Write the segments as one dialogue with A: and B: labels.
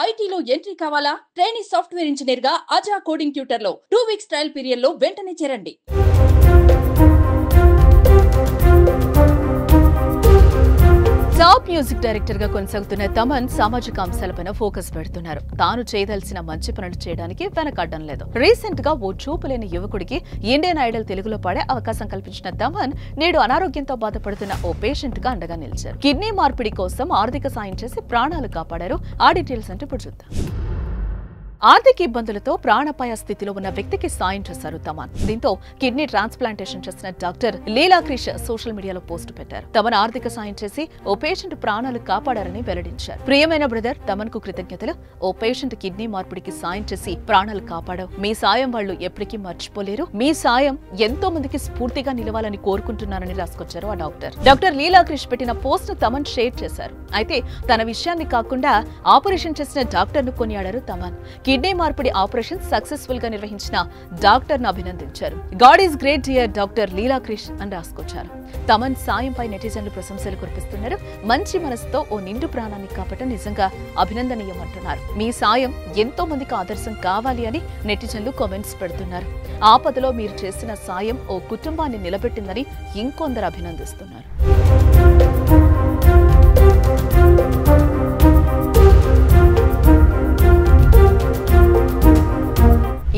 A: ఐటీలో ఎంట్రీ కావాలా? Trainee software engineer గా అజా కోడింగ్ ట్యూటర్ లో 2 వీక్స్ ట్రయల్ పీరియడ్ లో వెంటనే చేరండి.
B: టాప్ మ్యూజిక్ డైరెక్టర్ గా కొనసాగుతున్న తమన్ సామాజిక అంశాలపైన ఫోకస్ పెడుతున్నారు. తాను చేయదలిసిన మంచి పనులు చేయడానికి వెనకాడడం లేదు. రీసెంట్ గా ఓ చూపులేని యువకుడికి ఇండియన్ ఐడల్ తెలుగులో పాడే అవకాశం కల్పించిన తమన్ నేడు అనారోగ్యంతో బాధపడుతున్న ఓ పేషెంట్ గా అండగా నిలిచారు. కిడ్నీ మార్పిడి కోసం ఆర్థిక సాయం చేసి ప్రాణాలు కాపాడారు. ఆ డీటెయిల్స్ అంటే ఇప్పుడు చూద్దాం. ఆర్థిక ఇబ్బందులతో ప్రాణాపాయ స్థితిలో ఉన్న వ్యక్తికి సాయం చేశారు తమన్. దీంతో కిడ్నీ ట్రాన్స్ప్లాంటేషన్ చేసిన డాక్టర్ లీలా క్రిష్ సోషల్ మీడియాలో పోస్ట్ పెట్టారు. తమన్ ఆర్థిక సాయం చేసి ఓ పేషెంట్ ప్రాణాలు కాపాడారని వెల్లడించారు. ప్రియమైన బ్రదర్, తమన్ కు కృతజ్ఞతలు. ఓ పేషెంట్ కిడ్నీ మార్పిడికి సాయం చేసి ప్రాణాలు కాపాడావు. మీ సాయం వాళ్ళు ఎప్పటికీ మర్చిపోలేరు. మీ సాయం ఎంతో మందికి స్ఫూర్తిగా నిలవాలని కోరుకుంటున్నారని రాసుకొచ్చారు ఆ డాక్టర్. డాక్టర్ లీలా క్రిష్ పెట్టిన పోస్ట్ తమన్ షేర్ చేశారు. అయితే తన విషయాన్ని కాకుండా ఆపరేషన్ చేసిన డాక్టర్ ను కొనియాడారు తమన్. కిడ్నీ మార్పిడి ఆపరేషన్ సక్సెస్ఫుల్ గా నిర్వహించిన డాక్టర్ ను అభినందించారు. God is great dear doctor Leela Krish అని రాసుకొచ్చారు. తమన్ సాయంపై నెటిజన్లు ప్రశంసలు కురిపిస్తున్నారు. మంచి మనసుతో ఓ నిండు ప్రాణాన్ని కాపాడటం నిజంగా అభినందనీయం అంటున్నారు. మీ సాయం ఎంతో మందికి ఆదర్శం కావాలి అని నెటిజన్లు కామెంట్స్ పెడుతున్నారు. ఆపదలో మీరు చేసిన సాయం ఓ కుటుంబాన్ని నిలబెట్టిందని ఇంకొందరు అభినందిస్తున్నారు.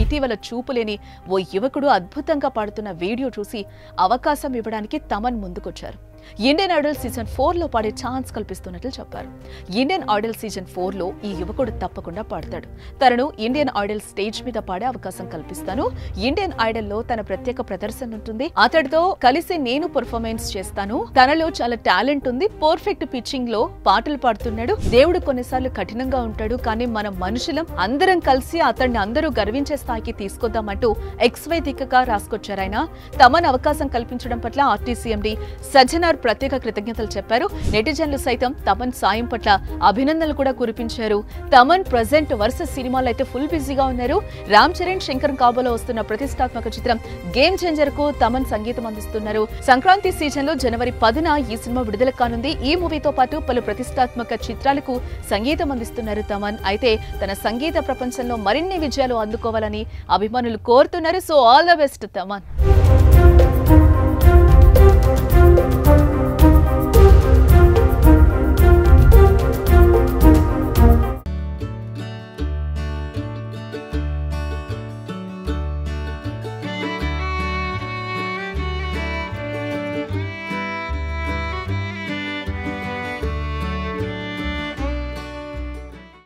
B: ఇటీవల చూపులేని ఓ యువకుడు అద్భుతంగా పాడుతున్న వీడియో చూసి అవకాశం ఇవ్వడానికి తమన్ ముందుకొచ్చారు. ఇండియన్ ఐడల్ సీజన్ 4 లో పాడే ఛాన్స్ కల్పిస్తున్నట్లు చెప్పారు. ఇండియన్ ఐడల్ సీజన్ 4 లో ఈ యువకుడు తప్పకుండా పాడతాడు. తనను ఇండియన్ ఐడల్ స్టేజ్ మీద పాడే అవకాశం కల్పిస్తాను. ఇండియన్ ఐడల్ లో తన ప్రత్యేక ప్రదర్శన ఉంటుంది. అతడితో కలిసి నేను పర్ఫార్మెన్స్ చేస్తాను. తనలో చాలా టాలెంట్ ఉంది. పర్ఫెక్ట్ పిచ్చింగ్ లో పాటలు పాడుతున్నాడు. దేవుడు కొన్నిసార్లు కఠినంగా ఉంటాడు, కానీ మనం మనుషులం. అందరం కలిసి అతన్ని అందరూ గర్వించే స్థాయికి తీసుకొద్దామంటూ ఎక్స్వైదికగా రాసుకొచ్చారాయన. తమన్ అవకాశం కల్పించడం పట్ల ఆర్టీసీఎండీ సజ్జనార్ ప్రత్యేక కృతజ్ఞతలు చెప్పారు. నెటిజన్లు సైతం తమన్ సాయం పట్ల అభినందనలు కూడా కురిపించారు. తమన్ ప్రెజెంట్ వరుస సినిమాలు అయితే ఫుల్ బిజీగా ఉన్నారు. రామ్ చరణ్, శంకర్ కాబోలో వస్తున్న ప్రతిష్టాత్మక చిత్రం గేమ్ చేంజర్ కు తమన్ సంగీతం అందిస్తున్నారు. సంక్రాంతి సీజన్ లో జనవరి 10న ఈ సినిమా విడుదల కానుంది. ఈ మూవీతో పాటు పలు ప్రతిష్టాత్మక చిత్రాలకు సంగీతం అందిస్తున్నారు తమన్. అయితే తన సంగీత ప్రపంచంలో మరిన్ని విజయాలు అందుకోవాలని అభిమానులు కోరుతున్నారు. So all the best Thaman.